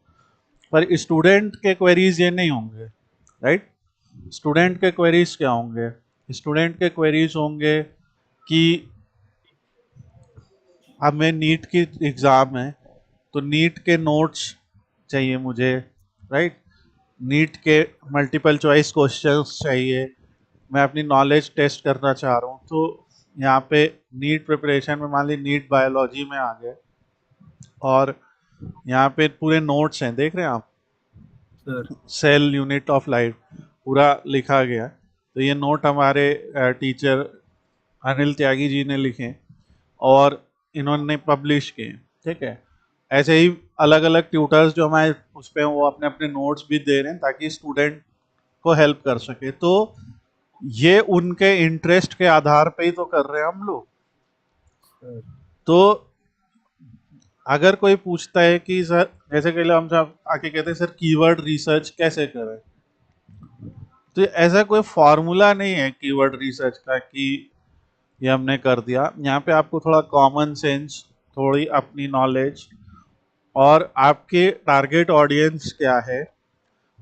पर स्टूडेंट के क्वेरीज ये नहीं होंगे, राइट। स्टूडेंट के क्वेरीज क्या होंगे? स्टूडेंट के क्वेरीज होंगे कि हमें नीट की एग्ज़ाम है तो नीट के नोट्स चाहिए मुझे, राइट। नीट के मल्टीपल चॉइस क्वेश्चंस चाहिए, मैं अपनी नॉलेज टेस्ट करना चाह रहा हूँ। तो यहाँ पे नीट प्रिपरेशन में मान ली नीट बायोलॉजी में आ गए और यहाँ पे पूरे नोट्स हैं, देख रहे हैं आप, sir cell unit of life पूरा लिखा गया। तो ये नोट हमारे टीचर अनिल त्यागी जी ने लिखे और इन्होंने पब्लिश किए, ठीक है। ऐसे ही अलग अलग ट्यूटर्स जो हमारे उस पर वो अपने अपने नोट्स भी दे रहे हैं ताकि स्टूडेंट को हेल्प कर सके। तो ये उनके इंटरेस्ट के आधार पे ही तो कर रहे हैं हम लोग। सर तो अगर कोई पूछता है कि सर, जैसे कि हम सब आके कहते हैं सर कीवर्ड रिसर्च कैसे करें, तो ऐसा कोई फॉर्मूला नहीं है कीवर्ड रिसर्च का कि ये हमने कर दिया। यहाँ पे आपको थोड़ा कॉमन सेंस, थोड़ी अपनी नॉलेज और आपके टारगेट ऑडियंस क्या है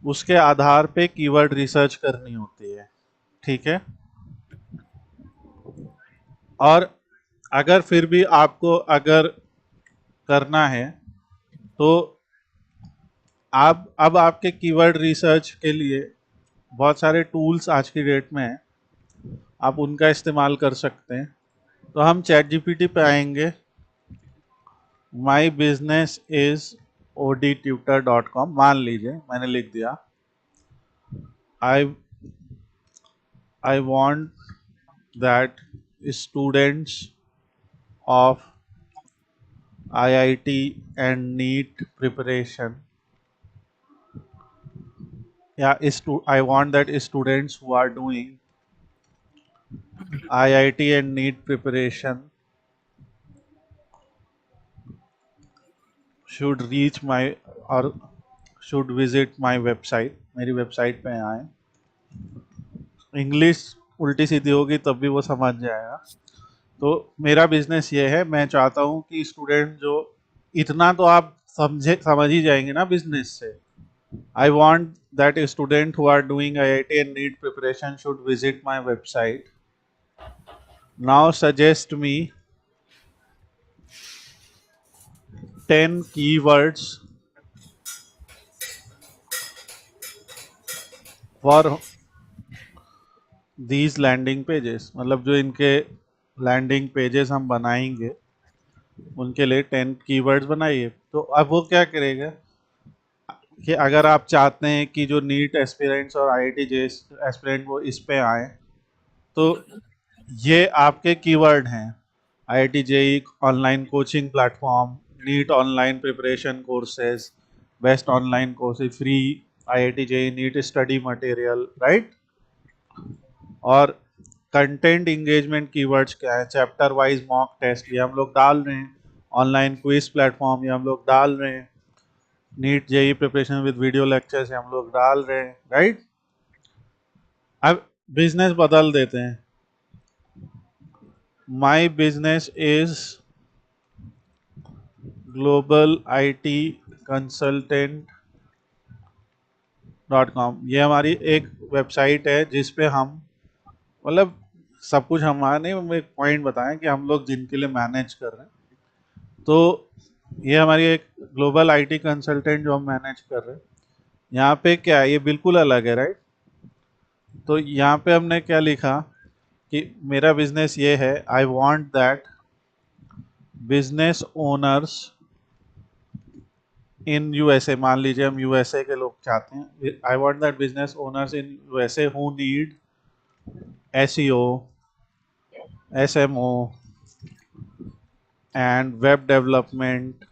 उसके आधार पे कीवर्ड रिसर्च करनी होती है, ठीक है। और अगर फिर भी आपको अगर करना है तो आप अब आपके कीवर्ड रिसर्च के लिए बहुत सारे टूल्स आज की डेट में हैं, आप उनका इस्तेमाल कर सकते हैं। तो हम चैट जीपीटी पे आएंगे, माई बिजनेस इज odtutor.com, मान लीजिए मैंने लिख दिया I I want that students of IIT and NEET preparation. Yeah, I want that students who are doing IIT and NEET preparation should reach my or should visit my website. मेरी website पे आए. English उल्टी सीधी होगी तब भी वो समझ जाएगा. तो मेरा बिजनेस ये है, मैं चाहता हूँ कि स्टूडेंट जो इतना तो आप समझ ही जाएंगे ना बिजनेस से. I want that a student who are doing IIT and NEET preparation should visit my website. Now suggest me 10 keywords for these landing pages. मतलब जो इनके लैंडिंग पेजेस हम बनाएंगे उनके लिए 10 कीवर्ड्स बनाइए. तो अब वो क्या करेगा कि अगर आप चाहते हैं कि जो नीट एस्पिरेंट्स और आईआईटी जे एस्पिरेंट वो इस पे आए, तो ये आपके कीवर्ड हैं. IIT JEE online coaching platform, NEET online preparation courses, best online courses, free IIT JEE NEET study material, right. और कंटेंट इंगेजमेंट कीवर्ड्स क्या है? चैप्टर वाइज मॉक टेस्ट ये हम लोग डाल रहे हैं, ऑनलाइन क्विज प्लेटफॉर्म ये हम लोग डाल रहे हैं, NEET JEE preparation with video lectures हम लोग डाल रहे हैं, राइट. अब बिजनेस बदल देते हैं. My business is global IT consultant .com. ये हमारी एक वेबसाइट है जिस पे हम मतलब सब कुछ हमारा नहीं, हम एक पॉइंट बताएं कि हम लोग जिनके लिए मैनेज कर रहे हैं. तो ये हमारी एक ग्लोबल IT कंसल्टेंट जो हम मैनेज कर रहे हैं. यहाँ पे क्या है, ये बिल्कुल अलग है, राइट. तो यहाँ पे हमने क्या लिखा कि मेरा बिजनेस ये है. I want that business owners in USA, मान लीजिए हम यूएसए के लोग चाहते हैं. I want that business owners in USA who need SEO, SMO and web development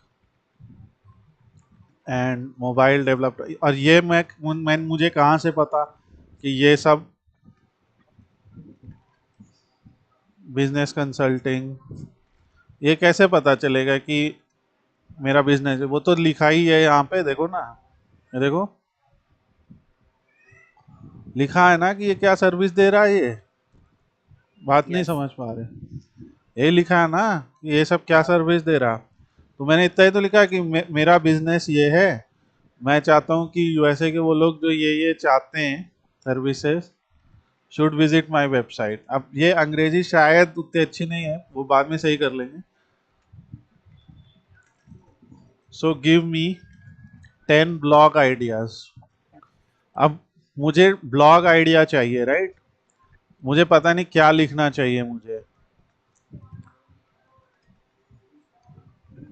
and mobile development. और ये मैं मुझे कहाँ से पता कि ये सब बिजनेस कंसल्टिंग, ये कैसे पता चलेगा कि मेरा बिजनेस है? वो तो लिखा ही है यहाँ पे, देखो ना, ये देखो लिखा है ना कि ये क्या सर्विस दे रहा है. ये बात नहीं Yes. समझ पा रहे. ये लिखा है ना कि ये सब क्या सर्विस दे रहा. तो मैंने इतना ही तो लिखा कि मेरा बिजनेस ये है. मैं चाहता हूँ कि यूएसए के वो लोग जो ये चाहते हैं services should visit my website. अब ये अंग्रेजी शायद उतनी अच्छी नहीं है, वो बाद में सही कर लेंगे. So give me 10 blog ideas. अब मुझे ब्लॉग आइडिया चाहिए, राइट. मुझे पता नहीं क्या लिखना चाहिए मुझे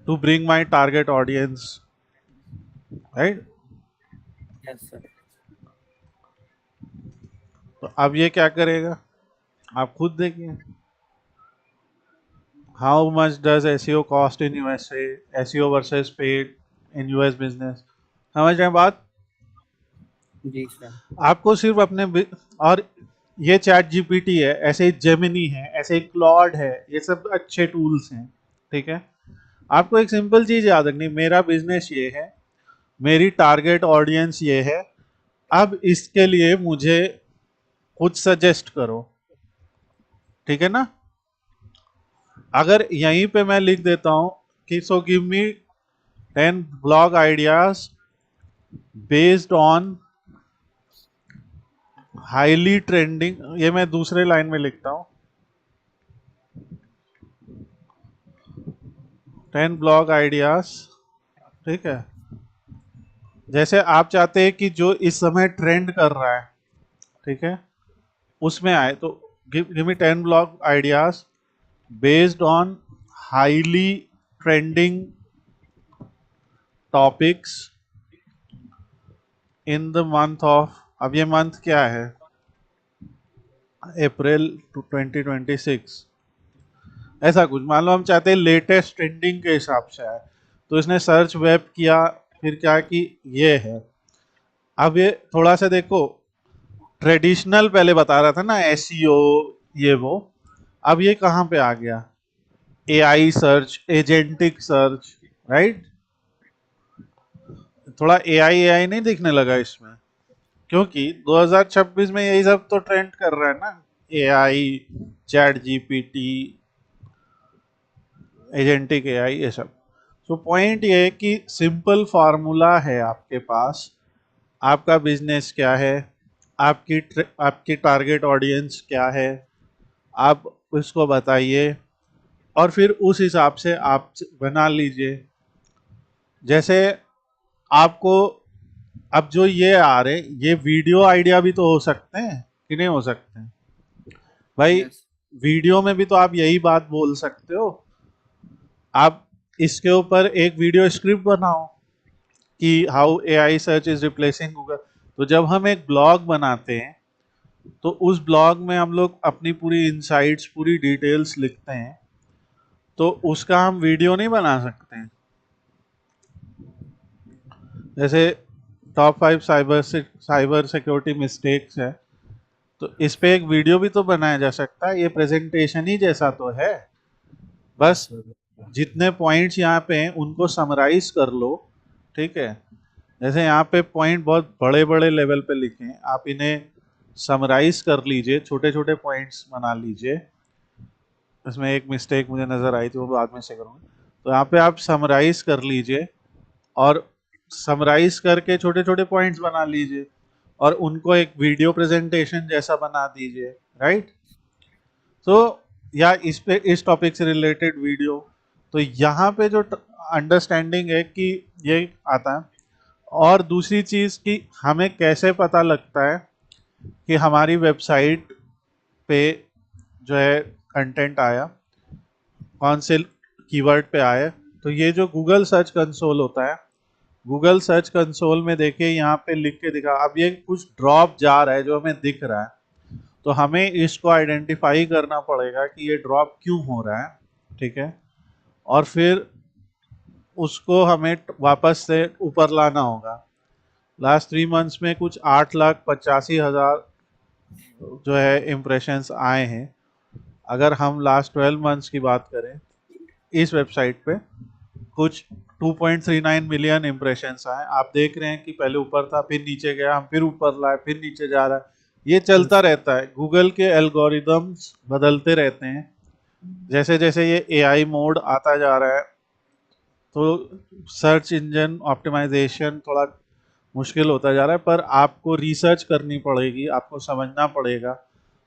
to bring my target audience, right. Yes, sir. तो अब ये क्या करेगा आप खुद देखिए. How much does SEO cost in USA, SEO versus paid in US business. समझ रहे हैं बात. जी सर. आपको सिर्फ अपने और ये चैट जीपीटी है, ऐसे ही जेमिनी है, ऐसे ही क्लॉड है, ये सब अच्छे टूल्स हैं, ठीक है. आपको एक सिंपल चीज याद रखनी, मेरा बिजनेस ये है, मेरी टारगेट ऑडियंस ये है. अब इसके लिए मुझे कुछ सजेस्ट करो, ठीक है ना. अगर यहीं पे मैं लिख देता हूं कि so give me 10 blog ideas based on highly trending, ये मैं दूसरे लाइन में लिखता हूं 10 ब्लॉग आइडियाज, ठीक है. जैसे आप चाहते हैं कि जो इस समय ट्रेंड कर रहा है, ठीक है, उसमें आए. तो give me 10 blog ideas based on highly trending topics in the month of, अब ये मंथ क्या है, अप्रैल 2026. ऐसा कुछ मान लो हम चाहते हैं लेटेस्ट ट्रेंडिंग के हिसाब से आए, तो इसने सर्च वेब किया, फिर क्या कि ये है। अब ये थोड़ा सा देखो, ट्रेडिशनल पहले बता रहा था ना एसईओ ये वो, अब ये कहाँ पे आ गया, AI search, agentic search, right. थोड़ा एआई एआई नहीं दिखने लगा इसमें, क्योंकि 2026 में यही सब तो ट्रेंड कर रहा है ना, AI, chat GPT, agentic AI, ये सब। तो पॉइंट ये है कि सिंपल फार्मूला है आपके पास, आपका बिजनेस क्या है, आपकी टारगेट ऑडियंस क्या है, आप उसको बताइए और फिर उस हिसाब से आप बना लीजिए। जैसे आपको अब जो ये आ रहे, ये वीडियो आइडिया भी तो हो सकते हैं कि नहीं हो सकते हैं भाई। यस वीडियो में भी तो आप यही बात बोल सकते हो, आप इसके ऊपर एक वीडियो स्क्रिप्ट बनाओ कि how AI search is replacing Google. तो जब हम एक ब्लॉग बनाते हैं तो उस ब्लॉग में हम लोग अपनी पूरी इनसाइट्स, पूरी डिटेल्स लिखते हैं, तो उसका हम वीडियो नहीं बना सकते हैं। जैसे टॉप 5 साइबर सिक्योरिटी मिस्टेक्स है, तो इस पे एक वीडियो भी तो बनाया जा सकता है, ये प्रेजेंटेशन ही जैसा तो है। बस जितने पॉइंट्स यहाँ पे हैं उनको समराइज कर लो, ठीक है। जैसे यहाँ पे पॉइंट बहुत बड़े बड़े लेवल पे लिखे हैं, आप इन्हें समराइज कर लीजिए, छोटे छोटे पॉइंट्स बना लीजिए। इसमें एक मिस्टेक मुझे नज़र आई थी, वो बाद में से करूँगा। तो यहाँ पे आप समराइज कर लीजिए और समराइज करके छोटे छोटे पॉइंट्स बना लीजिए और उनको एक वीडियो प्रेजेंटेशन जैसा बना दीजिए, राइट। तो या इस पे इस टॉपिक से रिलेटेड वीडियो, तो यहाँ पे जो अंडरस्टैंडिंग है कि ये आता है। और दूसरी चीज़ कि हमें कैसे पता लगता है कि हमारी वेबसाइट पे जो है कंटेंट आया, कौन से कीवर्ड पे आया। तो ये जो गूगल सर्च कंसोल होता है, गूगल सर्च कंसोल में देखिए यहाँ पे लिख के दिखा, अब ये कुछ ड्रॉप जा रहा है जो हमें दिख रहा है, तो हमें इसको आइडेंटिफाई करना पड़ेगा कि ये ड्रॉप क्यों हो रहा है, ठीक है। और फिर उसको हमें वापस से ऊपर लाना होगा। लास्ट 3 मंथ्स में कुछ 8,85,000 जो है इम्प्रेशंस आए हैं। अगर हम लास्ट 12 मंथ्स की बात करें, इस वेबसाइट पे कुछ 2.39 मिलियन इम्प्रेशंस आए। आप देख रहे हैं कि पहले ऊपर था, फिर नीचे गया, हम फिर ऊपर लाए, फिर नीचे जा रहा है। ये चलता रहता है, गूगल के एल्गोरिदम्स बदलते रहते हैं। जैसे जैसे ये एआई मोड आता जा रहा है, तो सर्च इंजन ऑप्टिमाइजेशन थोड़ा मुश्किल होता जा रहा है, पर आपको रिसर्च करनी पड़ेगी, आपको समझना पड़ेगा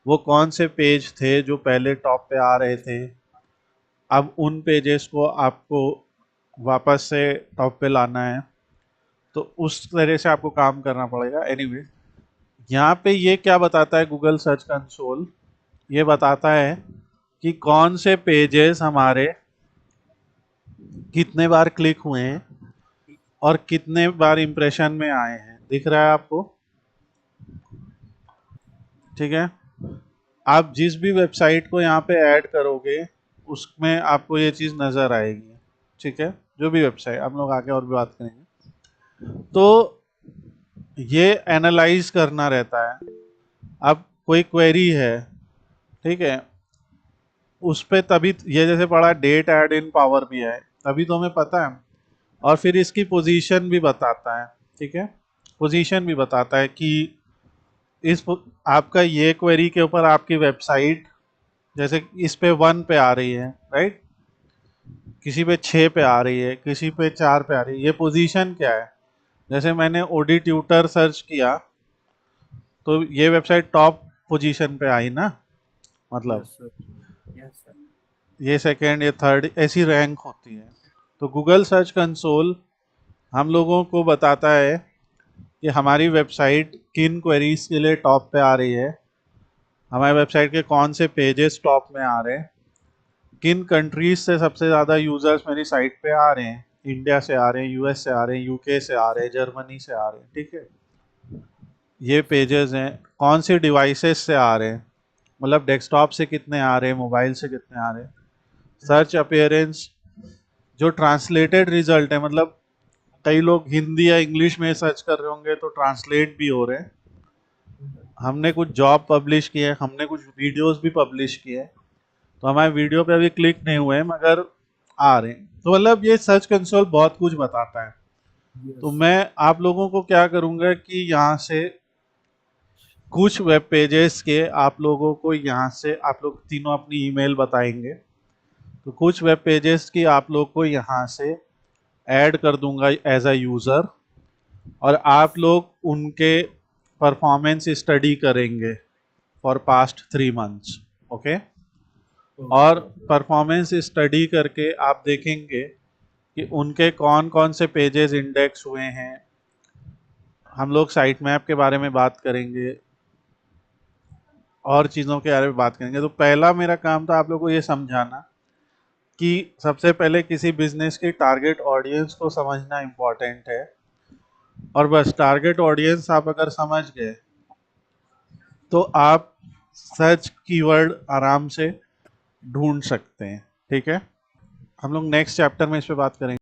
वो कौन से पेज थे जो पहले टॉप पे आ रहे थे। अब उन पेजेस को आपको वापस से टॉप पे लाना है, तो उस तरह से आपको काम करना पड़ेगा। एनीवे, यहाँ पे ये क्या बताता है गूगल सर्च कंसोल, ये बताता है कि कौन से पेजेस हमारे कितने बार क्लिक हुए हैं और कितने बार इंप्रेशन में आए हैं। दिख रहा है आपको, ठीक है। आप जिस भी वेबसाइट को यहाँ पे ऐड करोगे उसमें आपको ये चीज़ नज़र आएगी, ठीक है। जो भी वेबसाइट, हम लोग आगे और भी बात करेंगे। तो ये एनालाइज करना रहता है। अब कोई क्वेरी है, ठीक है, उस पे तभी ये जैसे पढ़ा डेट ऐड इन पावर भी है, तभी तो हमें पता है। और फिर इसकी पोजीशन भी बताता है, ठीक है। पोजीशन भी बताता है कि आपका ये क्वेरी के ऊपर आपकी वेबसाइट जैसे इस पे 1 पे आ रही है, राइट, किसी पे 6 पे आ रही है, किसी पे 4 पे आ रही है, ये पोजीशन क्या है। जैसे मैंने ओडी ट्यूटर सर्च किया तो ये वेबसाइट टॉप पोजीशन पे आई ना, मतलब यस सर। यस सर ये सेकंड, ये थर्ड, ऐसी रैंक होती है। तो गूगल सर्च कंसोल हम लोगों को बताता है कि हमारी वेबसाइट किन क्वेरीज के लिए टॉप पे आ रही है, हमारी वेबसाइट के कौन से पेजेस टॉप में आ रहे हैं, किन कंट्रीज से सबसे ज़्यादा यूज़र्स मेरी साइट पे आ रहे हैं, इंडिया से आ रहे हैं, यूएस से आ रहे हैं, यूके से आ रहे हैं, जर्मनी से आ रहे हैं, ठीक है। ये पेजेस हैं, कौन सी डिवाइसेस से आ रहे हैं, मतलब डेस्कटॉप से कितने आ रहे हैं, मोबाइल से कितने आ रहे हैं। सर्च अपीयरेंस जो ट्रांसलेटेड रिजल्ट है, मतलब कई लोग हिंदी या इंग्लिश में सर्च कर रहे होंगे तो ट्रांसलेट भी हो रहे हैं। हमने कुछ जॉब पब्लिश किए हैं, हमने कुछ वीडियोस भी पब्लिश किए हैं, तो हमारे वीडियो पे अभी क्लिक नहीं हुए हैं मगर आ रहे हैं। तो मतलब ये सर्च कंसोल बहुत कुछ बताता है। तो मैं आप लोगों को क्या करूंगा कि यहाँ से कुछ वेब पेजेस के आप लोगों को यहाँ से आप लोग तीनों अपनी ईमेल बताएंगे, तो कुछ वेब पेजेस की आप लोग को यहाँ से ऐड कर दूंगा एज अ यूज़र, और आप लोग उनके परफॉर्मेंस स्टडी करेंगे फॉर पास्ट 3 मंथ्स। ओके, और परफॉर्मेंस स्टडी करके आप देखेंगे कि उनके कौन कौन से पेजेस इंडेक्स हुए हैं। हम लोग साइट मैप के बारे में बात करेंगे और चीज़ों के बारे में बात करेंगे। तो पहला मेरा काम था आप लोगों को ये समझाना कि सबसे पहले किसी बिजनेस की टारगेट ऑडियंस को समझना इम्पोर्टेंट है, और बस टारगेट ऑडियंस आप अगर समझ गए तो आप सर्च कीवर्ड आराम से ढूंढ सकते हैं। ठीक है, हम लोग नेक्स्ट चैप्टर में इस पे बात करेंगे।